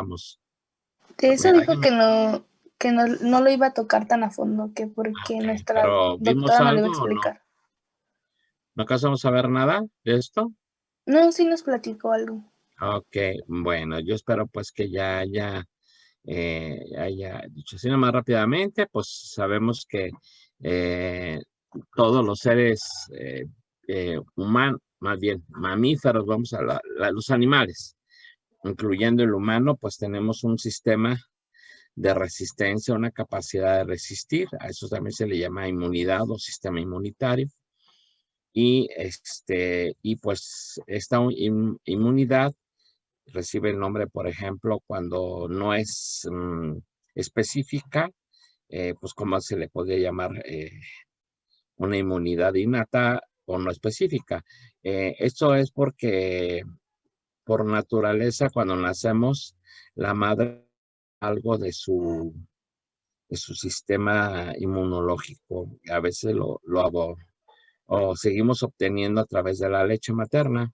vamos. De eso dijo Alguien, que no lo iba a tocar tan a fondo, que porque ok, nuestra pero ¿vimos doctora no lo iba a algo o no? explicar. ¿No alcanzamos a ver nada de esto? No, sí nos platicó algo. Ok, bueno, yo espero pues que haya dicho así más rápidamente, pues sabemos que eh, todos los seres humanos, más bien mamíferos, vamos a los animales, incluyendo el humano, pues tenemos un sistema de resistencia, una capacidad de resistir. A eso también se le llama inmunidad o sistema inmunitario. Y pues esta inmunidad recibe el nombre, por ejemplo, cuando no es específica, pues como se le podría llamar una inmunidad innata o no específica. Esto es porque por naturaleza, cuando nacemos, la madre algo de su sistema inmunológico. A veces o seguimos obteniendo a través de la leche materna.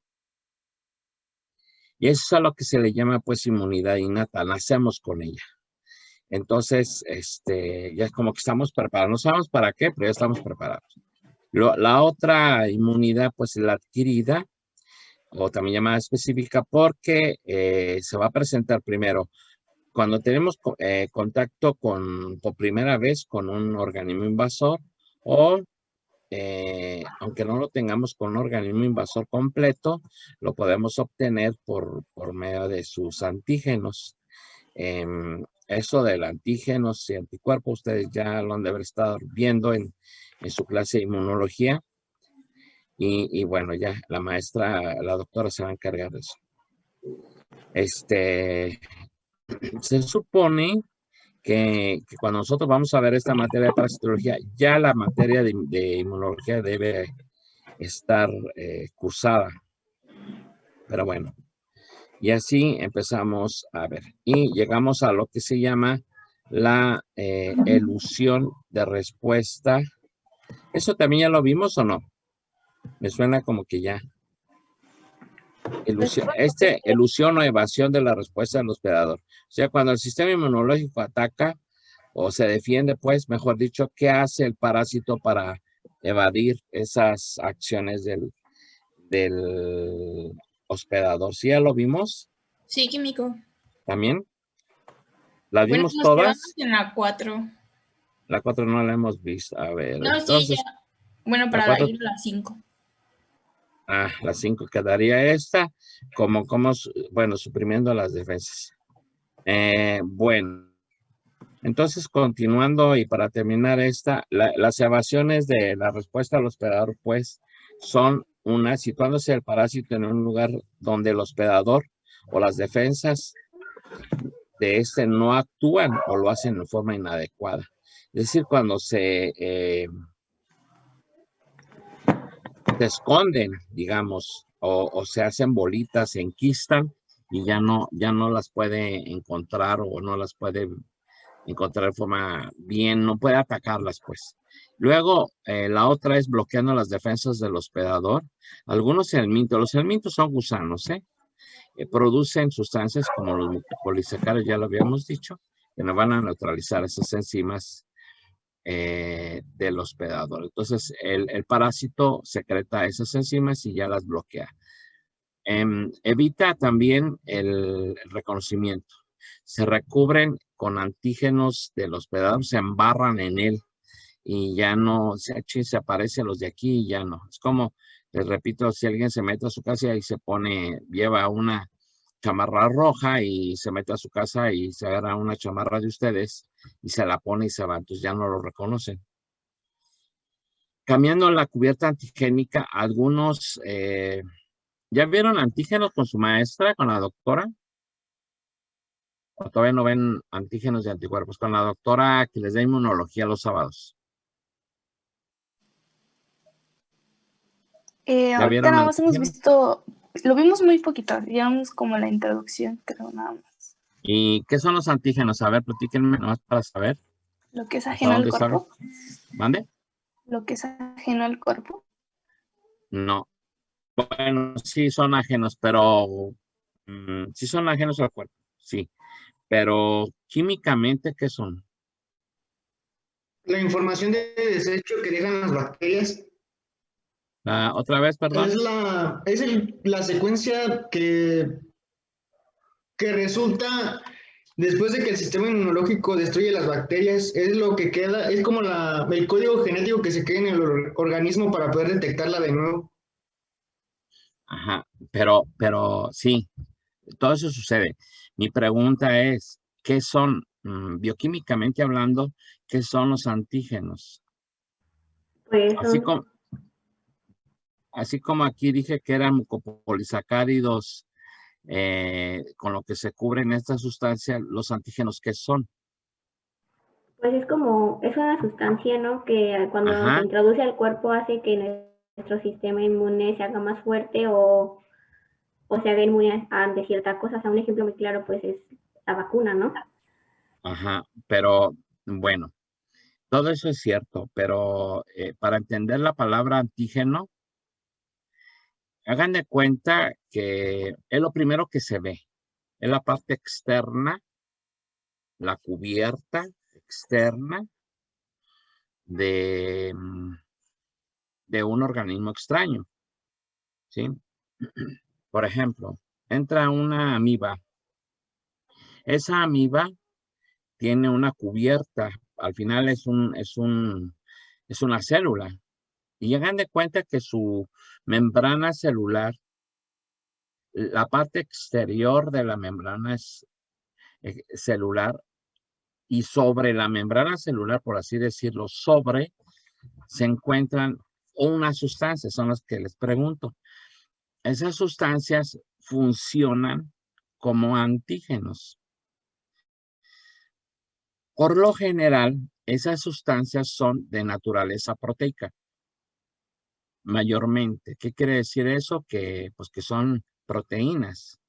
Y eso es a lo que se le llama pues inmunidad innata, nacemos con ella. Entonces, ya es como que estamos preparados. No sabemos para qué, pero ya estamos preparados. La otra inmunidad, pues la adquirida, o también llamada específica, porque se va a presentar primero cuando tenemos contacto por primera vez con un organismo invasor o aunque no lo tengamos con un organismo invasor completo, lo podemos obtener por medio de sus antígenos. Eso del antígenos y anticuerpos, ustedes ya lo han de haber estado viendo en su clase de inmunología. Y bueno, ya la maestra, la doctora se va a encargar de eso. Se supone que cuando nosotros vamos a ver esta materia de parasitología, ya la materia de inmunología debe estar cursada. Pero bueno, y así empezamos a ver. Y llegamos a lo que se llama la elusión de respuesta. ¿Eso también ya lo vimos o no? Me suena como que ya. Elusión o evasión de la respuesta del hospedador. O sea, cuando el sistema inmunológico ataca o se defiende, pues, mejor dicho, ¿qué hace el parásito para evadir esas acciones del hospedador? ¿Sí ya lo vimos? Sí, químico. ¿También? ¿Las Bueno, vimos nos quedamos todas? en la 4. La 4 no la hemos visto. A ver, No, sí, ya. entonces, Bueno, la para 4, ir a la 5. la 5 quedaría esta, bueno, suprimiendo las defensas. Bueno, entonces continuando y para terminar las evasiones de la respuesta al hospedador, pues, son situándose el parásito en un lugar donde el hospedador o las defensas de no actúan o lo hacen de forma inadecuada. Es decir, cuando se esconden, digamos, o se hacen bolitas, se enquistan y ya no las puede encontrar o no las puede encontrar de forma bien, no puede atacarlas, pues. Luego, la otra es bloqueando las defensas del hospedador. Algunos helmintos, los helmintos son gusanos, producen sustancias como los mucopolisacáridos, ya lo habíamos dicho, que nos van a neutralizar esas enzimas del hospedador. Entonces, el parásito secreta esas enzimas y ya las bloquea. Evita también el reconocimiento. Se recubren con antígenos del hospedador, se embarran en él y ya no, se aparecen los de aquí y ya no. Es como, les repito, si alguien se mete a su casa y lleva una chamarra roja y se mete a su casa y se agarra una chamarra de ustedes y se la pone y se va, entonces ya no lo reconocen. Cambiando la cubierta antigénica, algunos, ¿ya vieron antígenos con su maestra, con la doctora? ¿O todavía no ven antígenos y anticuerpos? Con la doctora que les da inmunología los sábados. ¿Ya Ahorita vieron nada más hemos antígenos? visto, lo vimos muy poquito, digamos como la introducción, creo nada más. ¿Y qué son los antígenos? A ver, platíquenme nomás para saber Lo que es hasta ajeno al dónde saben. cuerpo, ¿Mande? lo que es ajeno al cuerpo. No. Bueno, sí son ajenos, pero sí son ajenos al cuerpo. sí, pero químicamente, ¿qué son? La información de desecho que dejan las bacterias Otra vez, perdón. la secuencia que resulta después de que el sistema inmunológico destruye las bacterias, es lo que queda, es como el código genético que se queda en el organismo para poder detectarla de nuevo. Ajá, pero sí, todo eso sucede. Mi pregunta es, ¿qué son, bioquímicamente hablando, qué son los antígenos? Pues Así son, como, así como aquí dije que eran mucopolisacáridos, con lo que se cubren estas sustancias, los antígenos, ¿qué son? pues es una sustancia, ¿no? Que cuando se Ajá, introduce al cuerpo hace que nuestro sistema inmune se haga más fuerte o se haga inmune ante ciertas cosas. O sea, un ejemplo muy claro, pues, es la vacuna, ¿no? ajá, pero bueno, todo eso es cierto, pero para entender la palabra antígeno, hagan de cuenta que es lo primero que se ve, es la parte externa, la cubierta externa de, de un organismo extraño, ¿sí? Por ejemplo, entra una amiba. Esa amiba tiene una cubierta, al final es una célula. Y hagan de cuenta que su membrana celular, la parte exterior de la membrana celular, y sobre la membrana celular, por así decirlo, se encuentran unas sustancias, son las que les pregunto. Esas sustancias funcionan como antígenos. Por lo general, esas sustancias son de naturaleza proteica, mayormente. ¿Qué quiere decir eso? Que, pues, que son proteínas,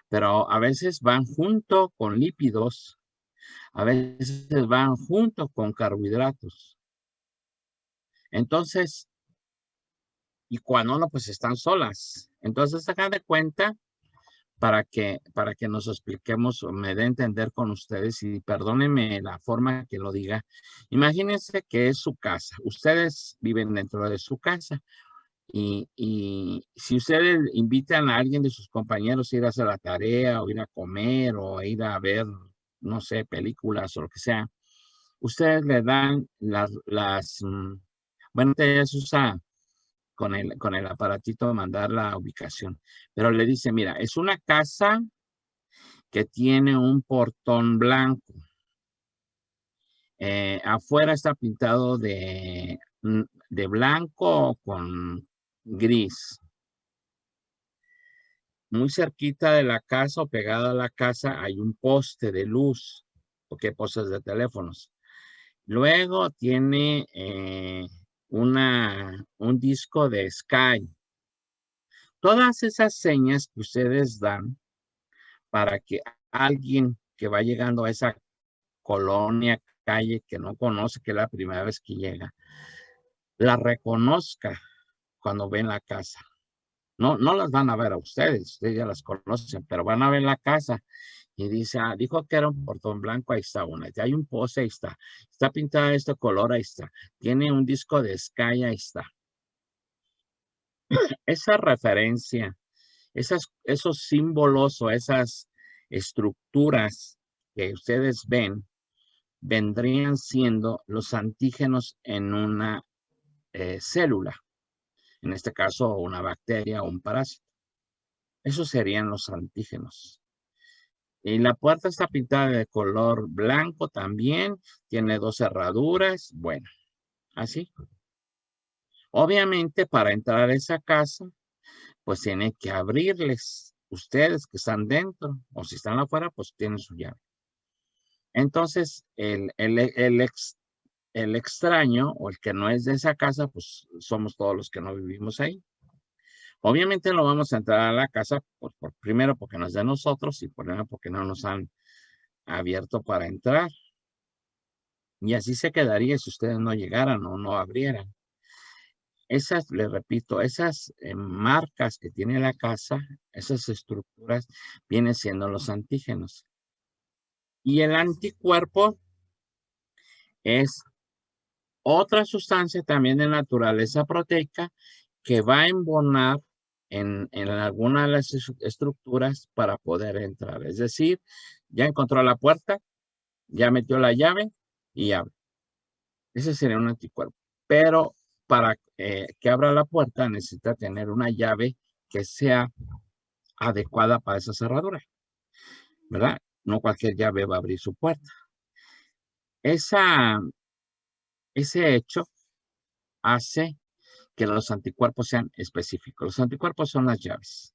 pero a veces van junto con lípidos, a veces van junto con carbohidratos. Entonces, y cuando no, pues están solas. Entonces, hagan de cuenta para que nos expliquemos o me dé a entender con ustedes y perdónenme la forma que lo diga. Imagínense que es su casa. Ustedes viven dentro de su casa y si ustedes invitan a alguien de sus compañeros a ir a hacer la tarea o ir a comer o a ir a ver, no sé, películas o lo que sea, ustedes le dan bueno, ya se usa con el aparatito mandar la ubicación. Pero le dice, mira, es una casa que tiene un portón blanco. Afuera está pintado de blanco con gris. Muy cerquita de la casa o pegada a la casa hay un poste de luz, porque postes de teléfonos. Luego tiene un disco de Sky. Todas esas señas que ustedes dan para que alguien que va llegando a esa colonia, calle que no conoce, que es la primera vez que llega, la reconozca cuando ven la casa. No, no las van a ver a ustedes ya las conocen, pero van a ver la casa y dice, dijo que era un portón blanco, ahí está una, hay un poste, ahí está pintada de este color, ahí está, tiene un disco de Sky, ahí está. Esa referencia, esos símbolos o esas estructuras que ustedes ven, vendrían siendo los antígenos en una célula, en este caso una bacteria o un parásito. Esos serían los antígenos. Y la puerta está pintada de color blanco también, tiene 2 cerraduras, bueno, así. Obviamente para entrar a esa casa, pues tiene que abrirles ustedes que están dentro, o si están afuera, pues tienen su llave. Entonces, el extraño o el que no es de esa casa, pues somos todos los que no vivimos ahí. Obviamente no vamos a entrar a la casa, primero porque no es de nosotros y primero porque no nos han abierto para entrar. Y así se quedaría si ustedes no llegaran o no abrieran. Esas, les repito, esas marcas que tiene la casa, esas estructuras, vienen siendo los antígenos. Y el anticuerpo es otra sustancia también de naturaleza proteica que va a embonar en alguna de las estructuras para poder entrar. Es decir, ya encontró la puerta, ya metió la llave y abre. Ese sería un anticuerpo. Pero para que abra la puerta necesita tener una llave que sea adecuada para esa cerradura, ¿verdad? No cualquier llave va a abrir su puerta. Ese hecho hace que los anticuerpos sean específicos. Los anticuerpos son las llaves.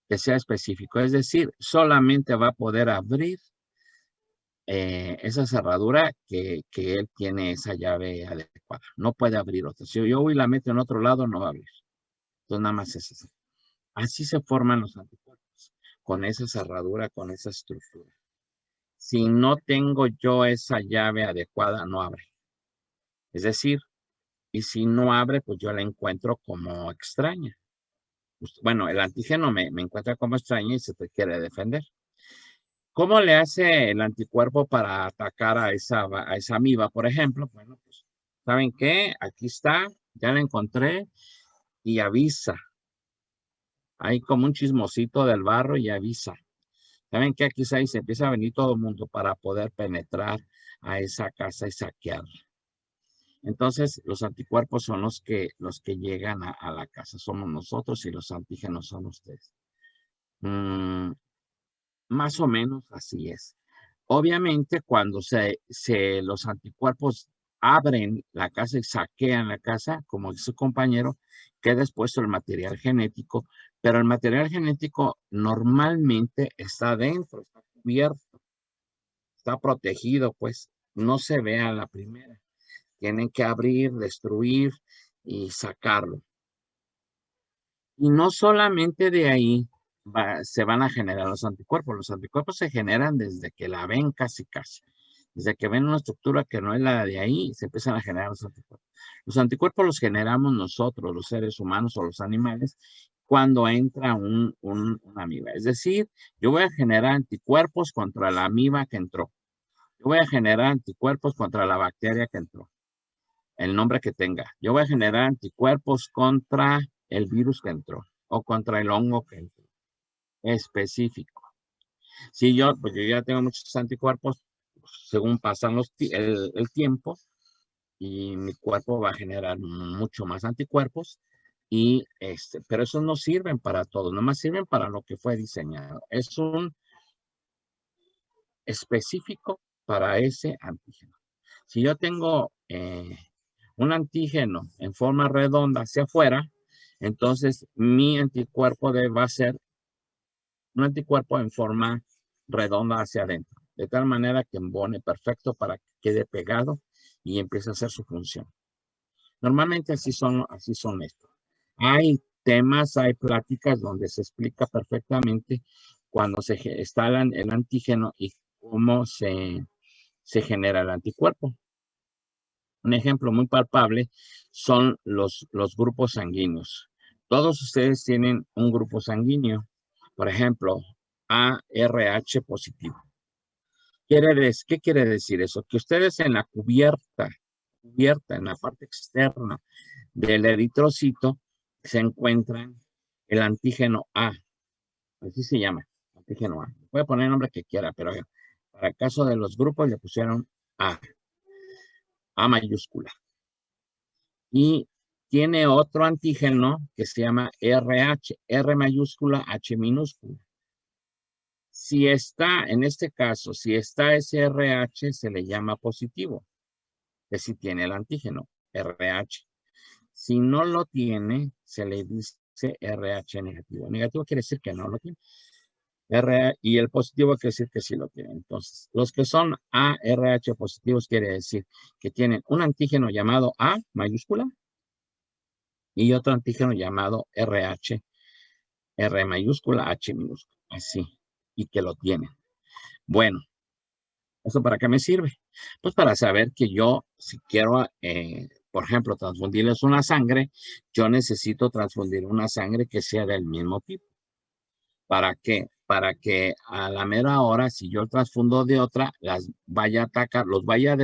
Que sea específico, es decir, solamente va a poder abrir esa cerradura que él tiene esa llave adecuada. No puede abrir otra. Si yo voy y la meto en otro lado, no va a abrir. Entonces nada más es eso. Así se forman los anticuerpos, con esa cerradura, con esa estructura. Si no tengo yo esa llave adecuada, no abre. Es decir, y si no abre, pues yo la encuentro como extraña. Bueno, el antígeno me encuentra como extraña y se te quiere defender. ¿Cómo le hace el anticuerpo para atacar a esa amiba, por ejemplo? Bueno, pues, ¿saben qué? Aquí está, ya la encontré y avisa. Hay como un chismosito del barro y avisa. ¿Saben qué? Aquí está y se empieza a venir todo el mundo para poder penetrar a esa casa y saquearla. Entonces, los anticuerpos son los que llegan a la casa. Somos nosotros y los antígenos son ustedes. Más o menos así es. Obviamente, cuando los anticuerpos abren la casa y saquean la casa, como dice su compañero, queda expuesto el material genético, pero el material genético normalmente está dentro, está cubierto, está protegido, pues no se ve a la primera. Tienen que abrir, destruir y sacarlo. Y no solamente de ahí se van a generar los anticuerpos. Los anticuerpos se generan desde que la ven casi. Desde que ven una estructura que no es la de ahí, se empiezan a generar los anticuerpos. Los anticuerpos los generamos nosotros, los seres humanos o los animales, cuando entra una amiba. Es decir, yo voy a generar anticuerpos contra la amiba que entró. Yo voy a generar anticuerpos contra la bacteria que entró. El nombre que tenga. Yo voy a generar anticuerpos contra el virus que entró o contra el hongo que entró. Específico. Si pues yo ya tengo muchos anticuerpos, según pasan el tiempo, y mi cuerpo va a generar mucho más anticuerpos, pero esos no sirven para todo, nomás sirven para lo que fue diseñado. Es un específico para ese antígeno. Si yo tengo un antígeno en forma redonda hacia afuera, entonces mi anticuerpo va a ser un anticuerpo en forma redonda hacia adentro, de tal manera que embone perfecto para que quede pegado y empiece a hacer su función. Normalmente así son estos. Hay temas, hay pláticas donde se explica perfectamente cuando se instala el antígeno y cómo se genera el anticuerpo. Un ejemplo muy palpable son los grupos sanguíneos. Todos ustedes tienen un grupo sanguíneo. Por ejemplo, ARH positivo. ¿Qué quiere decir eso? Que ustedes en la cubierta, en la parte externa del eritrocito, se encuentran el antígeno A. Así se llama, antígeno A. Puede poner el nombre que quiera, pero para el caso de los grupos le pusieron A mayúscula. Y tiene otro antígeno que se llama RH, R mayúscula, H minúscula. Si está, en este caso, si está ese RH, se le llama positivo, que sí tiene el antígeno, RH. Si no lo tiene, se le dice RH negativo. Negativo quiere decir que no lo tiene. Y el positivo quiere decir que sí lo tiene. Entonces, los que son ARH positivos quiere decir que tienen un antígeno llamado A mayúscula y otro antígeno llamado RH, R mayúscula, H minúscula, así, y que lo tienen. Bueno, ¿eso para qué me sirve? Pues para saber que yo, si quiero, por ejemplo, transfundirles una sangre, yo necesito transfundir una sangre que sea del mismo tipo. ¿Para qué? Para que a la mera hora, si yo transfundo de otra, las vaya a atacar, los vaya a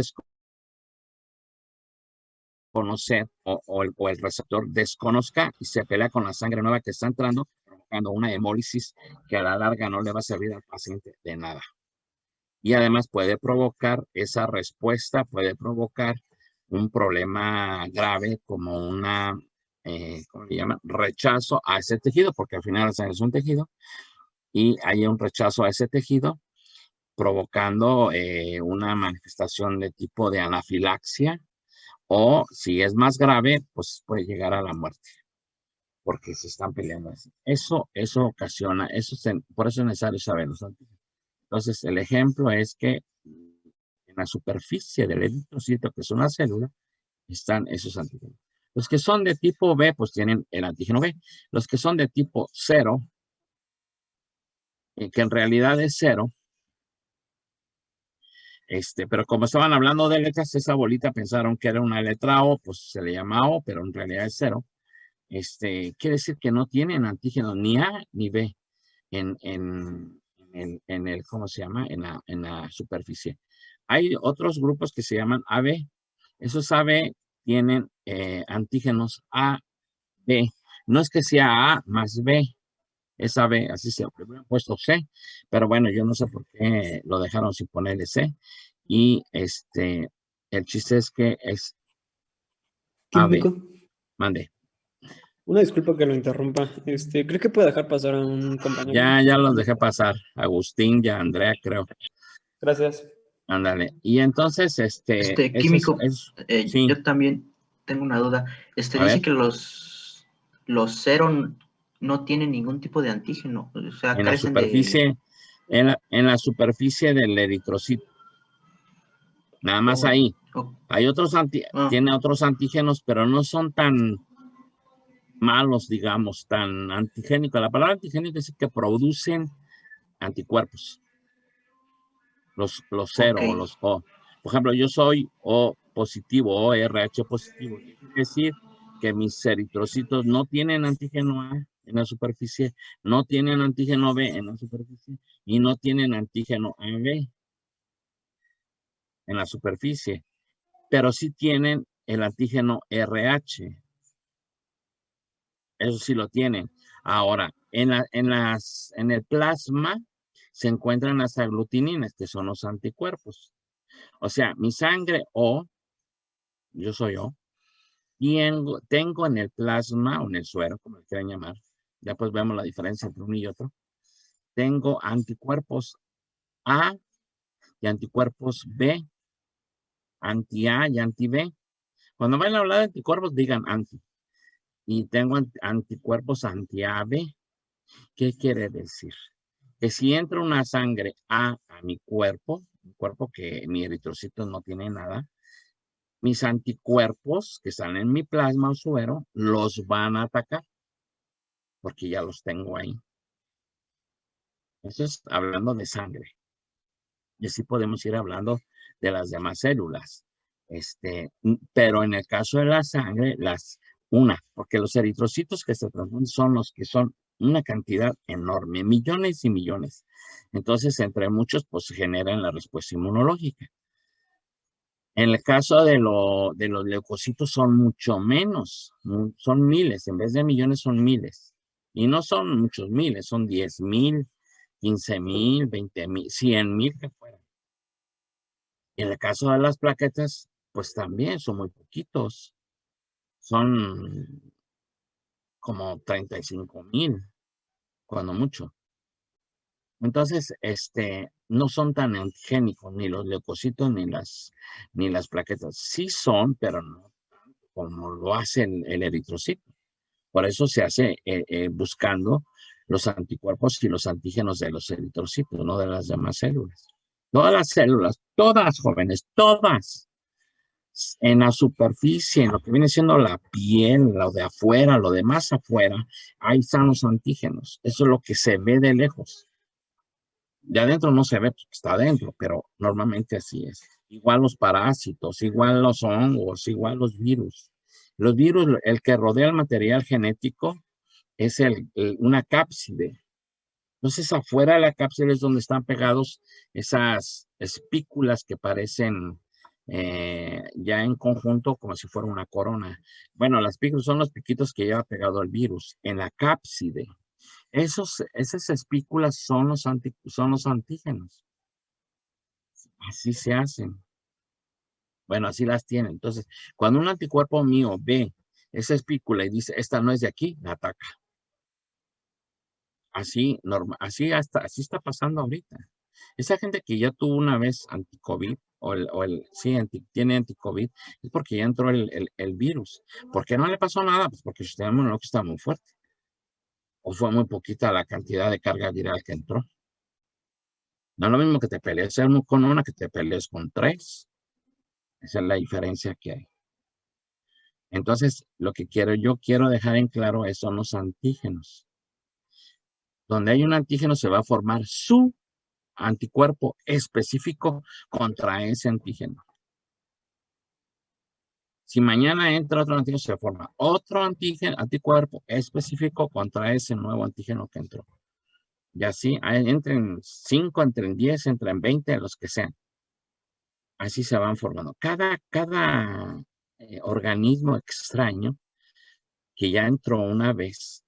desconocer o el receptor desconozca y se pelea con la sangre nueva que está entrando, provocando una hemólisis que a la larga no le va a servir al paciente de nada. Y además puede provocar esa respuesta, puede provocar un problema grave como una, ¿cómo le llaman? Rechazo a ese tejido, porque al final la sangre es un tejido y hay un rechazo a ese tejido, provocando una manifestación de tipo de anafilaxia o si es más grave, pues puede llegar a la muerte porque se están peleando así. Eso ocasiona, por eso es necesario saberlo. Entonces, el ejemplo es que en la superficie del eritrocito, que es una célula, están esos antígenos. Los que son de tipo B, pues tienen el antígeno B. Los que son de tipo 0, que en realidad es 0, pero como estaban hablando de letras, esa bolita pensaron que era una letra O, pues se le llama O, pero en realidad es 0. Quiere decir que no tienen antígeno ni A ni B en el, ¿cómo se llama? En la superficie. Hay otros grupos que se llaman AB. Esos AB tienen antígenos A, B. No es que sea A más B, es AB, así se hubieran puesto C, pero bueno, yo no sé por qué lo dejaron sin ponerle C. Y el chiste es que es AB. Químico. Mande. Una disculpa que lo interrumpa. ¿Cree que puede dejar pasar a un compañero? Ya los dejé pasar. Agustín, ya Andrea, creo. Gracias. Ándale. Y entonces, Químico, sí. yo también tengo una duda. A Dice ver. que los cero no tienen ningún tipo de antígeno. O sea, En la carecen superficie, en la superficie del eritrocito. Nada más ahí. Hay otros tiene otros antígenos, pero no son tan malos, digamos, tan antigénicos. La palabra antigénico es que producen anticuerpos. Los cero o los O. Por ejemplo, yo soy O positivo, O RH positivo. Quiere decir que mis eritrocitos no tienen antígeno A en la superficie, no tienen antígeno B en la superficie y no tienen antígeno AB en la superficie, pero sí tienen el antígeno RH. Eso sí lo tienen. Ahora, en el plasma se encuentran las aglutininas, que son los anticuerpos. O sea, mi sangre O, yo soy O, y tengo en el plasma o en el suero, como le quieran llamar, ya pues vemos la diferencia entre uno y otro, tengo anticuerpos A y anticuerpos B, anti-A y anti-B. Cuando vayan a hablar de anticuerpos, digan anti. Y tengo anticuerpos anti-AB. ¿Qué quiere decir? Que si entra una sangre A mi cuerpo, un cuerpo que mi eritrocito no tiene nada, mis anticuerpos que están en mi plasma o suero los van a atacar porque ya los tengo ahí. Eso es hablando de sangre. Y así podemos ir hablando de las demás células. Pero en el caso de la sangre, porque los eritrocitos que se transfunden son los que son una cantidad enorme, millones y millones. Entonces, entre muchos, pues se generan la respuesta inmunológica. En el caso de los leucocitos son mucho menos, son miles, en vez de millones son miles. Y no son muchos miles, son 10,000, 15,000, 20,000, 100,000 que fueran. En el caso de las plaquetas, pues también son muy poquitos. Son como 35,000, cuando mucho. Entonces, no son tan antigénicos ni los leucocitos ni las plaquetas. Sí son, pero no tanto como lo hace el eritrocito. Por eso se hace buscando los anticuerpos y los antígenos de los eritrocitos, no de las demás células. Todas las células, todas jóvenes, todas, en la superficie, en lo que viene siendo la piel, lo de afuera, lo de más afuera, ahí están los antígenos. Eso es lo que se ve de lejos. De adentro no se ve porque está adentro, pero normalmente así es. Igual los parásitos, igual los hongos, igual los virus. Los virus, el que rodea el material genético es una cápside. Entonces, afuera de la cápsula es donde están pegados esas espículas que parecen ya en conjunto como si fuera una corona. Bueno, las espículas son los piquitos que lleva pegado el virus en la cápside. Esas espículas son los antígenos. Así se hacen. Bueno, así las tienen. Entonces, cuando un anticuerpo mío ve esa espícula y dice, esta no es de aquí, la ataca. Así está pasando ahorita. Esa gente que ya tuvo una vez anti-COVID, tiene anti-COVID, es porque ya entró el virus. ¿Por qué no le pasó nada? Pues porque el sistema inmunológico está muy fuerte. O fue muy poquita la cantidad de carga viral que entró. No es lo mismo que te pelees con una que te pelees con 3. Esa es la diferencia que hay. Entonces, yo quiero dejar en claro son los antígenos. Donde hay un antígeno se va a formar su anticuerpo específico contra ese antígeno. Si mañana entra otro antígeno, se forma otro anticuerpo específico contra ese nuevo antígeno que entró. Y así, entren 5, entren 10, entren 20, los que sean. Así se van formando. Cada organismo extraño que ya entró una vez,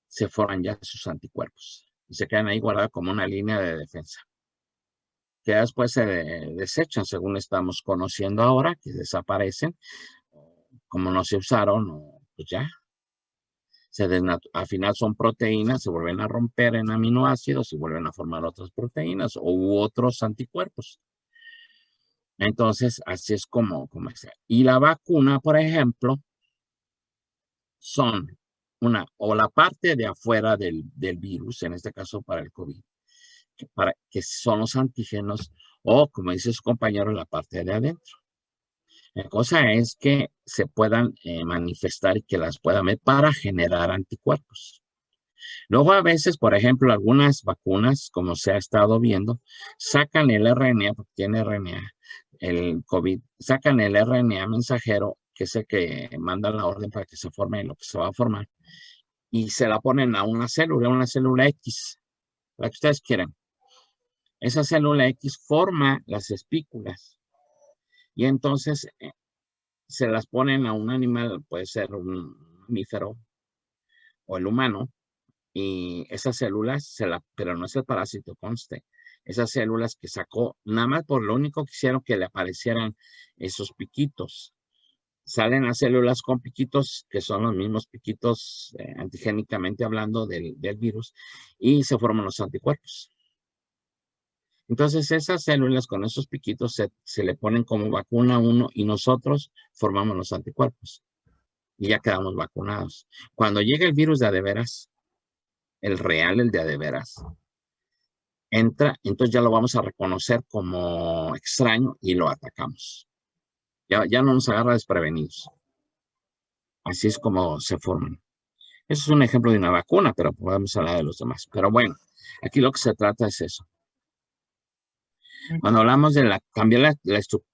se forman ya sus anticuerpos. Y se quedan ahí guardados como una línea de defensa. Que después se desechan, según estamos conociendo ahora, que desaparecen. Como no se usaron, pues ya. Al final son proteínas, se vuelven a romper en aminoácidos y vuelven a formar otras proteínas u otros anticuerpos. Entonces, así es como es. Y la vacuna, por ejemplo, son o la parte de afuera del virus, en este caso para el COVID, que son los antígenos, o como dice su compañero, la parte de adentro. La cosa es que se puedan manifestar y que las puedan ver para generar anticuerpos. Luego a veces, por ejemplo, algunas vacunas, como se ha estado viendo, sacan el RNA, porque tiene RNA, el COVID, sacan el RNA mensajero, que es el que manda la orden para que se forme lo que se va a formar, y se la ponen a una célula X, la que ustedes quieran. Esa célula X forma las espículas, y entonces se las ponen a un animal, puede ser un mamífero o el humano, y esas células, pero no es el parásito, conste. Esas células que sacó, nada más por lo único que hicieron que le aparecieran esos piquitos. Salen las células con piquitos, que son los mismos piquitos antigénicamente hablando del virus, y se forman los anticuerpos. Entonces, esas células con esos piquitos se le ponen como vacuna a uno y nosotros formamos los anticuerpos. Y ya quedamos vacunados. Cuando llega el virus de adeveras, el real, el de adeveras, entra, entonces ya lo vamos a reconocer como extraño y lo atacamos. Ya no nos agarra desprevenidos. Así es como se forman. Eso es un ejemplo de una vacuna, pero podemos hablar de los demás. Pero bueno, aquí lo que se trata es eso. Cuando hablamos de cambiar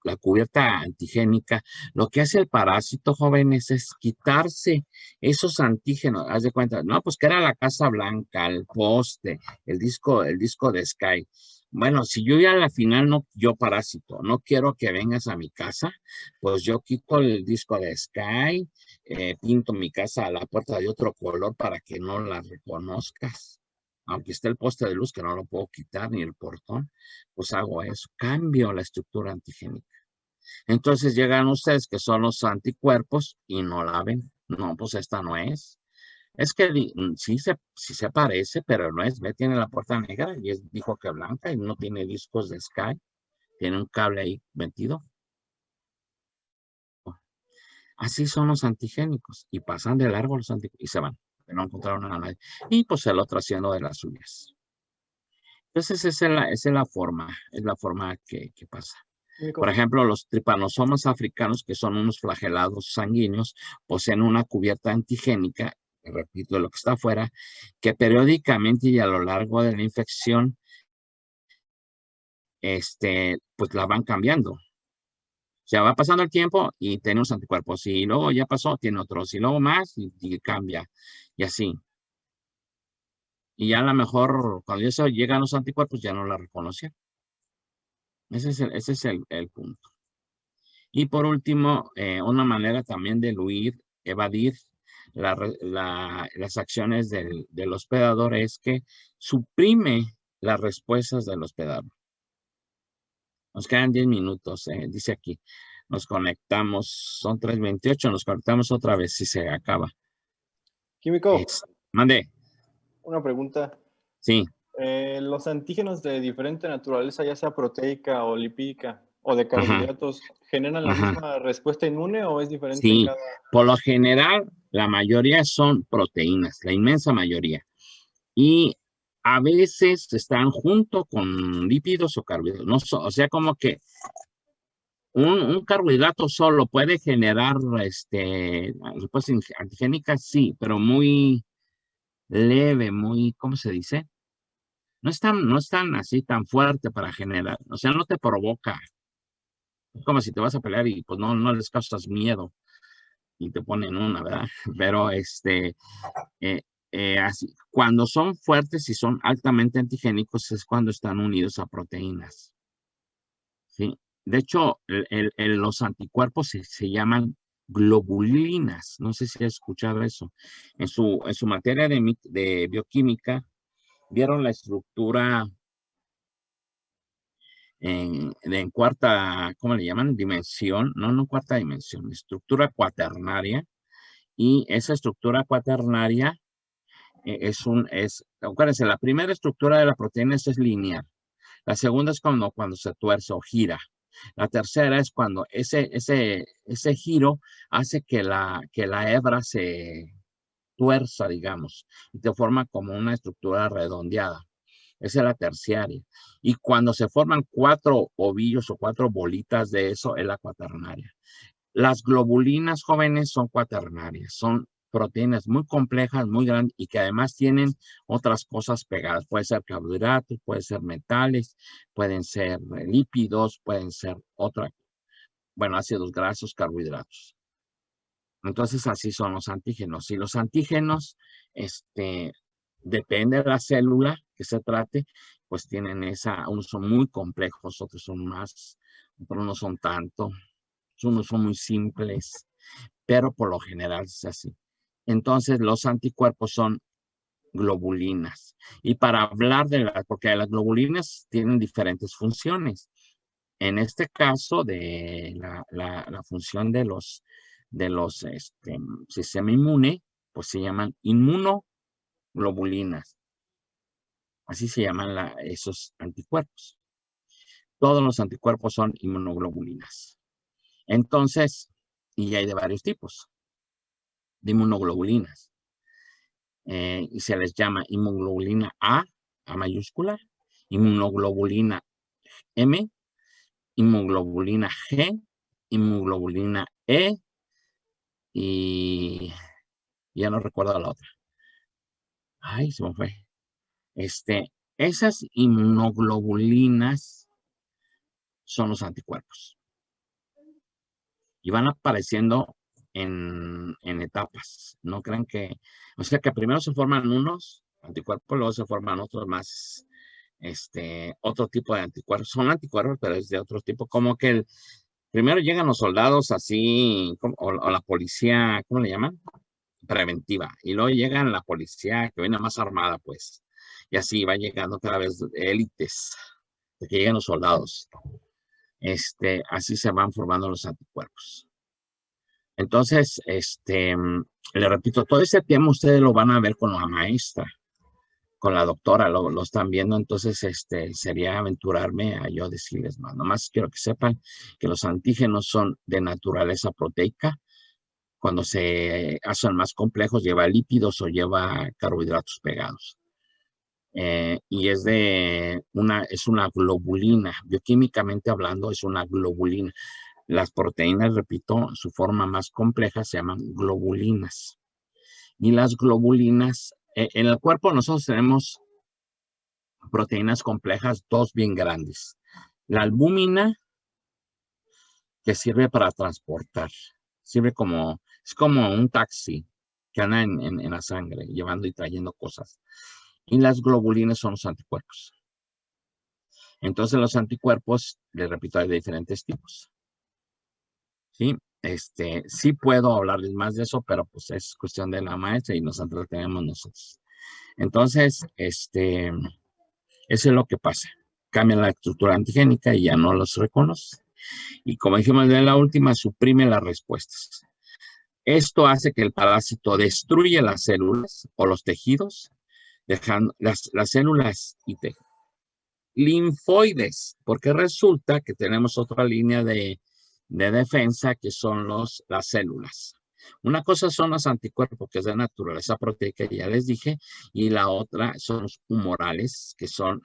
la cubierta antigénica, lo que hace el parásito, jóvenes, es quitarse esos antígenos. Haz de cuenta, no, pues que era la Casa Blanca, el poste, el disco de Sky. Bueno, si yo ya a la final yo parásito, no quiero que vengas a mi casa, pues yo quito el disco de Sky, pinto mi casa a la puerta de otro color para que no la reconozcas. Aunque esté el poste de luz que no lo puedo quitar ni el portón, pues hago eso, cambio la estructura antigénica. Entonces llegan ustedes que son los anticuerpos y no la ven. No, pues esta no es. Es que sí se parece, pero no es. Ve, tiene la puerta negra y dijo que blanca y no tiene discos de Sky. Tiene un cable ahí metido. Así son los antigénicos y pasan de largo los antigénicos y se van. No encontraron a nadie. Y pues el otro haciendo de las suyas. Entonces esa es la forma que pasa. Por ejemplo, los tripanosomas africanos, que son unos flagelados sanguíneos, poseen una cubierta antigénica, repito, lo que está afuera, que periódicamente y a lo largo de la infección, pues la van cambiando. O sea, va pasando el tiempo y tiene unos anticuerpos, y luego ya pasó, tiene otros, y luego más, y cambia, y así. Y ya a lo mejor cuando ya se llegan los anticuerpos ya no la reconocen. Ese es el punto. Y por último, una manera también de evadir las acciones del hospedador es que suprime las respuestas del hospedador. Nos quedan 10 minutos, dice aquí. Nos conectamos, son 3:28, nos conectamos otra vez si se acaba. Químico, Mande. una pregunta. Sí. ¿Los antígenos de diferente naturaleza, ya sea proteica o lipídica o de carbohidratos, generan la misma respuesta inmune o es diferente en Sí, cada? por lo general, la mayoría son proteínas, la inmensa mayoría. Y a veces están junto con lípidos o carbohidratos. No, o sea, como que un carbohidrato solo puede generar respuesta antigénica, sí, pero muy leve, muy, ¿cómo se dice? No es tan así, tan fuerte para generar. O sea, no te provoca. Es como si te vas a pelear y pues no les causas miedo y te ponen una, ¿verdad? Pero así, cuando son fuertes y son altamente antigénicos es cuando están unidos a proteínas. ¿Sí? De hecho, los anticuerpos se llaman globulinas. No sé si has escuchado eso. En su materia de bioquímica, vieron la estructura en cuarta, ¿cómo le llaman? Dimensión. No cuarta dimensión, estructura cuaternaria. Y esa estructura cuaternaria acuérdense, la primera estructura de la proteína es lineal. La segunda es cuando se tuerce o gira. La tercera es cuando ese giro hace que la hebra se tuerza, digamos, y te forma como una estructura redondeada. Esa es la terciaria. Y cuando se forman 4 ovillos o 4 bolitas de eso, es la cuaternaria. Las globulinas jóvenes son cuaternarias, son proteínas muy complejas, muy grandes y que además tienen otras cosas pegadas. Puede ser carbohidratos, puede ser metales, pueden ser lípidos, pueden ser ácidos grasos, carbohidratos. Entonces así son los antígenos. Y los antígenos, depende de la célula que se trate, pues tienen unos son muy complejos, otros son más, otros no son tanto. Unos son muy simples, pero por lo general es así. Entonces, los anticuerpos son globulinas. Y para hablar porque las globulinas tienen diferentes funciones. En este caso, de la función de los sistema inmune, pues se llaman inmunoglobulinas. Así se llaman esos anticuerpos. Todos los anticuerpos son inmunoglobulinas. Entonces, y hay de varios tipos de inmunoglobulinas. Y se les llama inmunoglobulina A mayúscula, inmunoglobulina M, inmunoglobulina G, inmunoglobulina E, y ya no recuerdo la otra. Ay, se me fue. Esas inmunoglobulinas son los anticuerpos. Y van apareciendo en etapas. No crean que, o sea que primero se forman unos anticuerpos, luego se forman otros más, otro tipo de anticuerpos. Son anticuerpos, pero es de otro tipo. Como que primero llegan los soldados así, o la policía, ¿cómo le llaman? Preventiva. Y luego llegan la policía que viene más armada, pues. Y así va llegando cada vez élites, de que lleguen los soldados. Así se van formando los anticuerpos. Entonces, le repito, todo ese tema ustedes lo van a ver con la maestra, con la doctora, lo están viendo. Entonces, sería aventurarme a yo decirles más. Nomás quiero que sepan que los antígenos son de naturaleza proteica. Cuando se hacen más complejos, lleva lípidos o lleva carbohidratos pegados. Y es una globulina. Bioquímicamente hablando, es una globulina. Las proteínas, repito, su forma más compleja se llaman globulinas. Y las globulinas, en el cuerpo nosotros tenemos proteínas complejas, dos bien grandes. La albúmina, que sirve para transportar. Es como un taxi que anda en la sangre, llevando y trayendo cosas. Y las globulinas son los anticuerpos. Entonces los anticuerpos, les repito, hay de diferentes tipos. ¿Sí? Sí puedo hablarles más de eso, pero pues es cuestión de la maestra y nos entretenemos nosotros. Entonces, eso es lo que pasa. Cambia la estructura antigénica y ya no los reconoce. Y como dijimos en la última, suprime las respuestas. Esto hace que el parásito destruya las células o los tejidos, dejando las células y tejidos linfoides, porque resulta que tenemos otra línea de defensa que son las células. Una cosa son los anticuerpos, que es de naturaleza proteica, ya les dije, y la otra son los humorales, que son,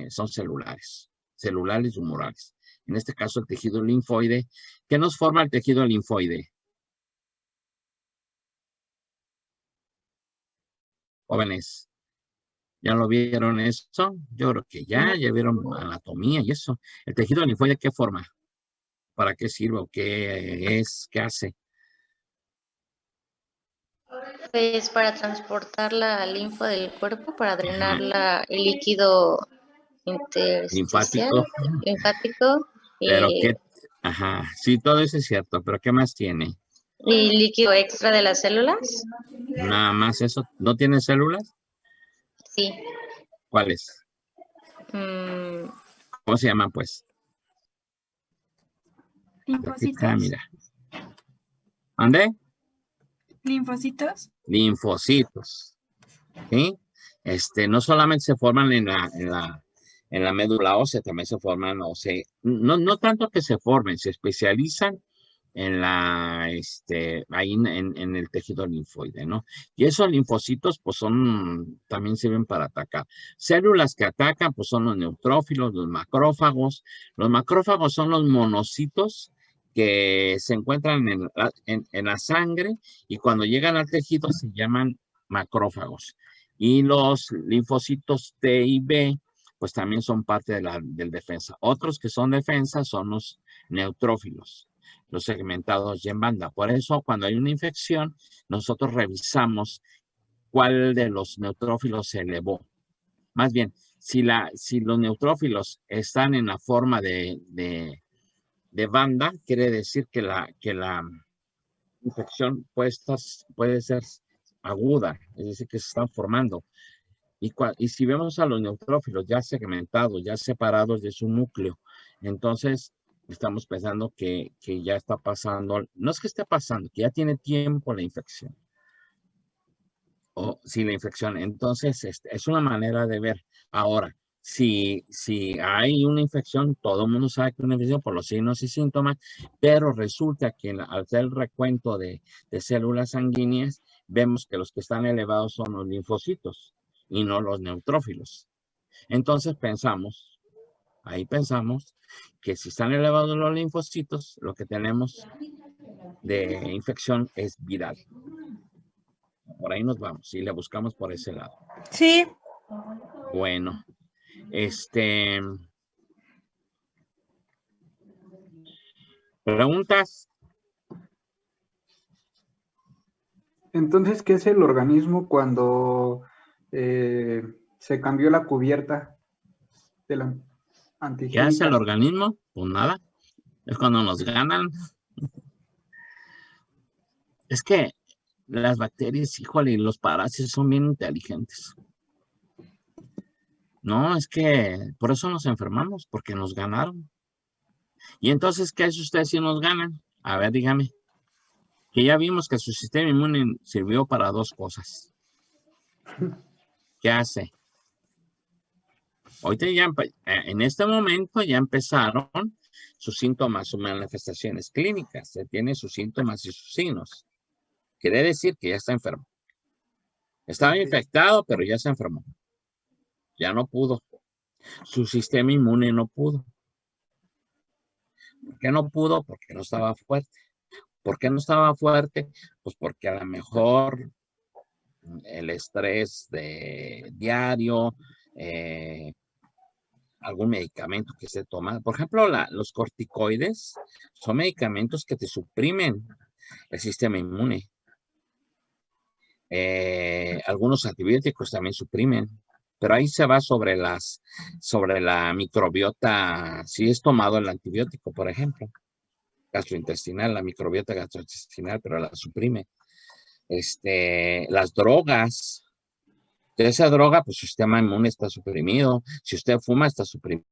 son celulares y humorales. En este caso, el tejido linfoide. ¿Qué nos forma el tejido linfoide? Jóvenes, ¿ya lo vieron eso? Yo creo que ya vieron anatomía y eso. ¿El tejido linfoide qué forma? ¿Para qué sirve o qué es? ¿Qué hace? Pues para transportar la linfa del cuerpo, para drenar el líquido intersticial, linfático. Pero qué, ajá, sí, todo eso es cierto, pero ¿qué más tiene? ¿Y líquido extra de las células? Nada más eso. ¿No tiene células? Sí. ¿Cuáles? ¿Cómo se llaman, pues? Linfocitos. Mira. ¿Ande? Linfocitos. Linfocitos. ¿Sí? No solamente se forman en la médula ósea, también se forman, no tanto que se formen, se especializan en ahí en el tejido linfoide, ¿no? Y esos linfocitos, pues también sirven para atacar. Células que atacan, pues son los neutrófilos, los macrófagos. Los macrófagos son los monocitos que se encuentran en la sangre y cuando llegan al tejido se llaman macrófagos. Y los linfocitos T y B, pues también son parte del defensa. Otros que son defensa son los neutrófilos, los segmentados y en banda. Por eso, cuando hay una infección, nosotros revisamos cuál de los neutrófilos se elevó. Más bien, si los neutrófilos están en la forma de banda, quiere decir que la infección puede ser aguda, es decir, que se están formando. Y si vemos a los neutrófilos ya segmentados, ya separados de su núcleo, entonces estamos pensando que ya está pasando, no es que esté pasando, que ya tiene tiempo la infección. O si la infección, entonces es una manera de ver. Ahora, si hay una infección, todo el mundo sabe que hay una infección por los signos y síntomas, pero resulta que al hacer el recuento de células sanguíneas, vemos que los que están elevados son los linfocitos y no los neutrófilos. Entonces pensamos que si están elevados los linfocitos, lo que tenemos de infección es viral. Por ahí nos vamos y le buscamos por ese lado. Sí. Bueno, ¿preguntas? Entonces, ¿qué es el organismo cuando se cambió la cubierta de la antigénica? ¿Qué hace el organismo? Pues nada. Es cuando nos ganan. Es que las bacterias, híjole, y los parásitos son bien inteligentes. No, es que por eso nos enfermamos, porque nos ganaron. Y entonces, ¿qué hace usted si nos ganan? A ver, dígame. Que ya vimos que su sistema inmune sirvió para dos cosas. ¿Qué hace? Ahorita en este momento ya empezaron sus síntomas, sus manifestaciones clínicas. Se tiene sus síntomas y sus signos. Quiere decir que ya está enfermo. Estaba infectado, pero ya se enfermó. Ya no pudo. Su sistema inmune no pudo. ¿Por qué no pudo? Porque no estaba fuerte. ¿Por qué no estaba fuerte? Pues porque a lo mejor el estrés diario, algún medicamento que se toma. Por ejemplo, los corticoides son medicamentos que te suprimen el sistema inmune. Algunos antibióticos también suprimen, pero ahí se va sobre la microbiota, si es tomado el antibiótico, por ejemplo, gastrointestinal, la microbiota gastrointestinal, pero la suprime. Las drogas, de esa droga, pues su sistema inmune está suprimido. Si usted fuma, está suprimido.